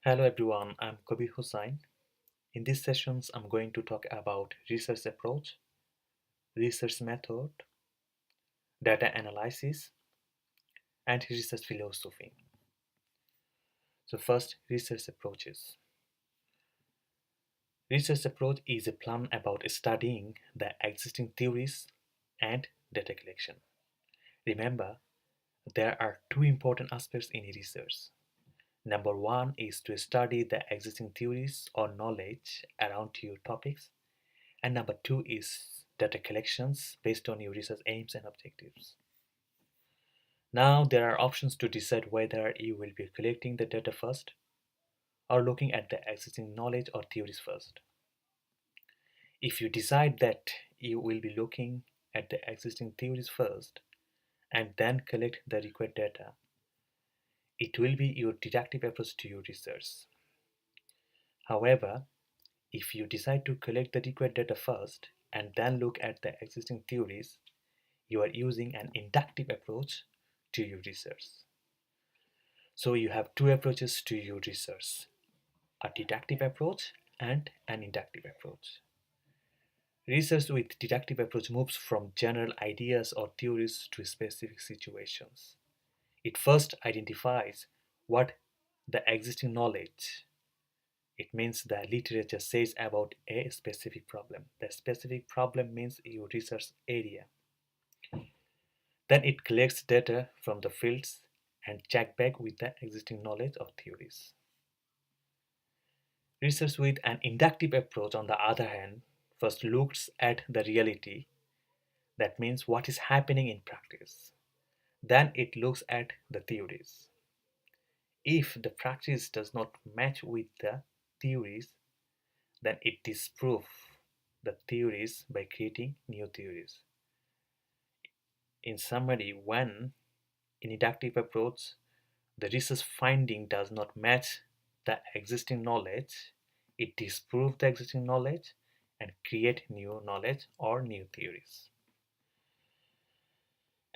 Hello everyone, I'm Kabir Hussain. In these sessions, I'm going to talk about research approach, research method, data analysis, and research philosophy. So first, research approaches. Research approach is a plan about studying the existing theories and data collection. Remember, there are two important aspects in research. Number one is to study the existing theories or knowledge around your topics. And number two is data collections based on your research aims and objectives. Now there are options to decide whether you will be collecting the data first or looking at the existing knowledge or theories first. If you decide that you will be looking at the existing theories first and then collect the required data, it will be your deductive approach to your research. However, if you decide to collect the required data first and then look at the existing theories, you are using an inductive approach to your research. So you have two approaches to your research, a deductive approach and an inductive approach. Research with deductive approach moves from general ideas or theories to specific situations. It first identifies what the existing knowledge, it means the literature says about a specific problem. The specific problem means your research area. Then it collects data from the fields and check back with the existing knowledge or theories. Research with an inductive approach, on the other hand, first looks at the reality, that means what is happening in practice. Then it looks at the theories. If the practice does not match with the theories, then it disproves the theories by creating new theories. In summary, when in inductive approach the research finding does not match the existing knowledge, it disproves the existing knowledge and create new knowledge or new theories.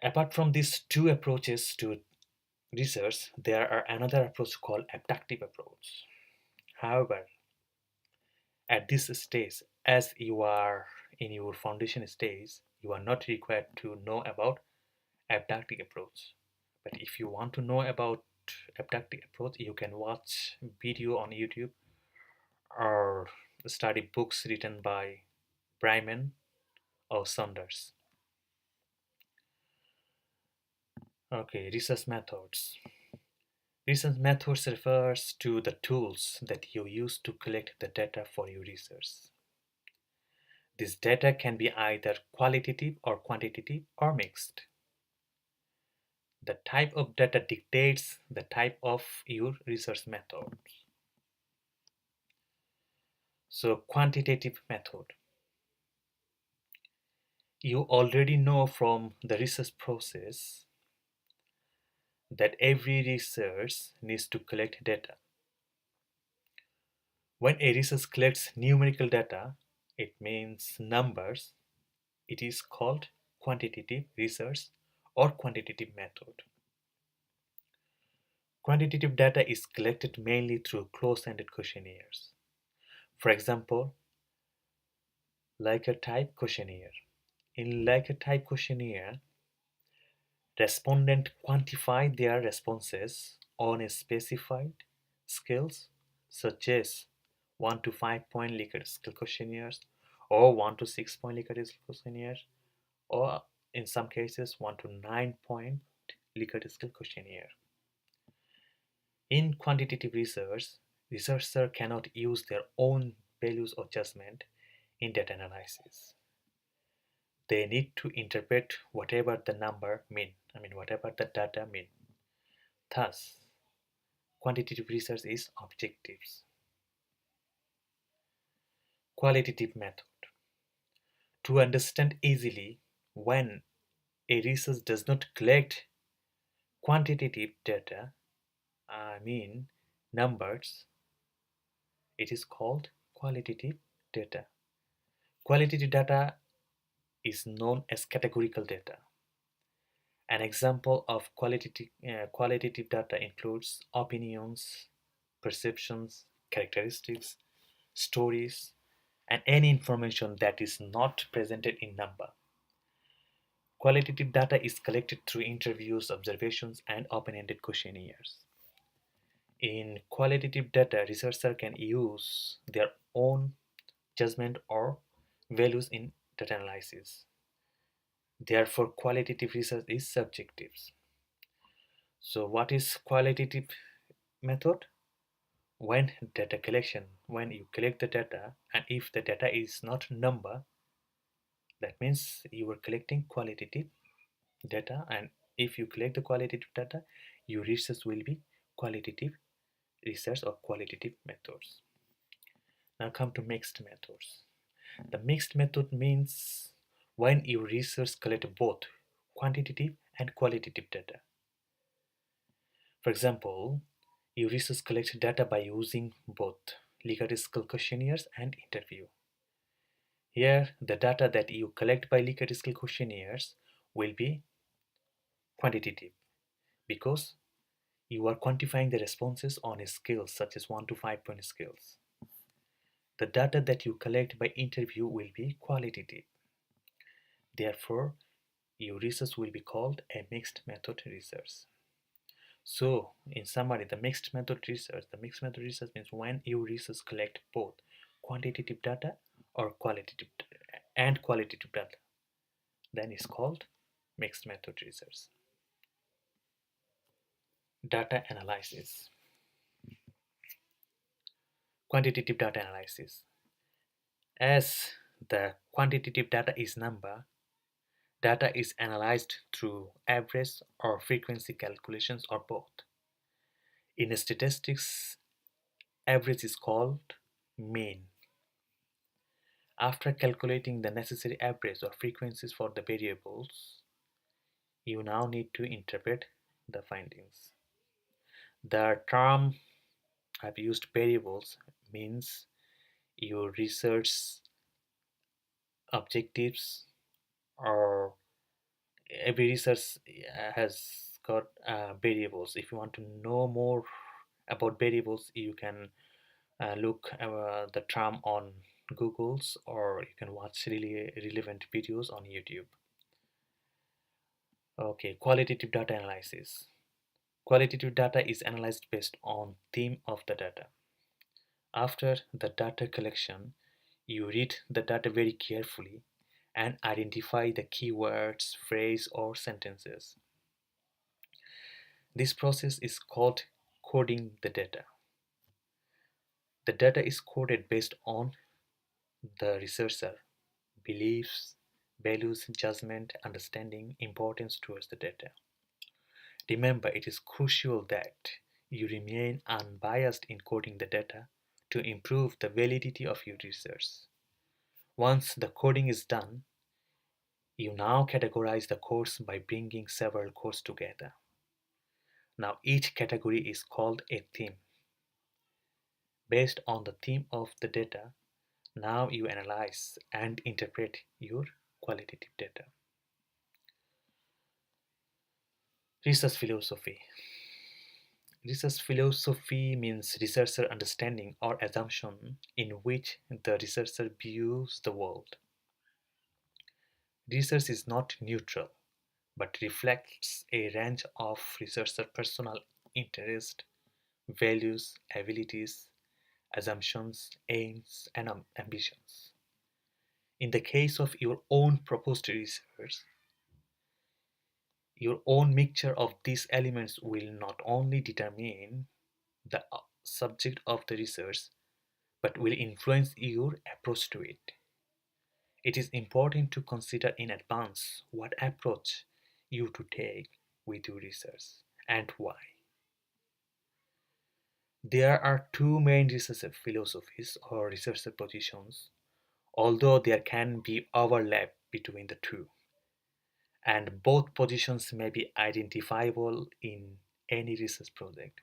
Apart from these two approaches to research, there are another approach called abductive approach. However, at this stage, as you are in your foundation stage, you are not required to know about abductive approach. But if you want to know about abductive approach, you can watch video on YouTube or study books written by Bryman or Saunders. Okay, research methods. Research methods refers to the tools that you use to collect the data for your research. This data can be either qualitative or quantitative or mixed. The type of data dictates the type of your research method. So, quantitative method. You already know from the research process that every research needs to collect data. When a research collects numerical data, it means numbers, it is called quantitative research or quantitative method. Quantitative data is collected mainly through close-ended questionnaires. For example, Likert type questionnaire. In Likert type questionnaire, respondents quantify their responses on a specified scales such as 1 to 5 point Likert scale questionnaires or 1 to 6 point Likert scale questionnaires or in some cases 1 to 9 point Likert scale questionnaire. In quantitative research, researchers cannot use their own values or judgment in data analysis. They need to interpret whatever the number mean, whatever the data mean. Thus, quantitative research is objectives. Qualitative method. To understand easily when a research does not collect quantitative data, numbers, it is called qualitative data. Qualitative data is known as categorical data. An example of qualitative data includes opinions, perceptions, characteristics, stories, and any information that is not presented in number. Qualitative data is collected through interviews, observations, and open-ended questionnaires. In qualitative data, researchers can use their own judgment or values in data analysis. Therefore, qualitative research is subjective. So, what is qualitative method? When you collect the data, and if the data is not number, that means you are collecting qualitative data, and if you collect the qualitative data, your research will be qualitative research or qualitative methods. Now come to mixed methods. The mixed method means when your research collect both quantitative and qualitative data. For example, your research collects data by using both Likert scale questionnaires and interview. Here, the data that you collect by Likert scale questionnaires will be quantitative because you are quantifying the responses on a scale such as 1 to 5-point scales. The data that you collect by interview will be qualitative. Therefore, your research will be called a mixed method research. So, in summary, the mixed method research means when your research collect both quantitative data or qualitative data, then it's called mixed method research. Data analysis. Quantitative data analysis. As the quantitative data is number, data is analyzed through average or frequency calculations or both. In statistics, average is called mean. After calculating the necessary average or frequencies for the variables, you now need to interpret the findings. The term I've used variables means your research objectives, or every research has got variables. If you want to know more about variables, you can look the term on Google's, or you can watch really relevant videos on YouTube. Okay, qualitative data analysis. Qualitative data is analyzed based on theme of the data. After the data collection, you read the data very carefully and identify the keywords, phrase, or sentences. This process is called coding the data. The data is coded based on the researcher beliefs, values, judgment, understanding, importance towards the data. Remember, it is crucial that you remain unbiased in coding the data to improve the validity of your research. Once the coding is done, you now categorize the codes by bringing several codes together. Now each category is called a theme. Based on the theme of the data, now you analyze and interpret your qualitative data. Research philosophy. Research philosophy means researcher understanding or assumption in which the researcher views the world. Research is not neutral, but reflects a range of researcher personal interest, values, abilities, assumptions, aims, and ambitions. In the case of your own proposed research, your own mixture of these elements will not only determine the subject of the research but will influence your approach to it. It is important to consider in advance what approach you to take with your research and why. There are two main research philosophies or research positions, although there can be overlap between the two, and both positions may be identifiable in any research project.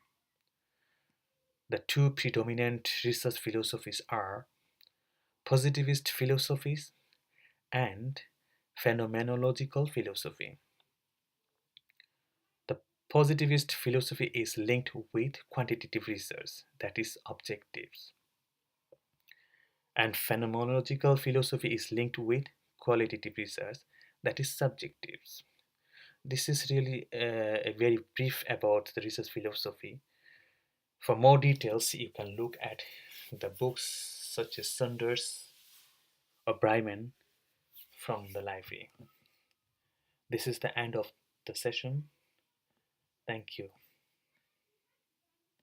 The two predominant research philosophies are positivist philosophies and phenomenological philosophy. The Positivist philosophy is linked with quantitative research, that is, objectives. And phenomenological philosophy is linked with qualitative research, that is, subjectives. This is really a very brief about the research philosophy. For more details, you can look at the books such as Saunders or Bryman from the library. This is the end of the session. Thank you.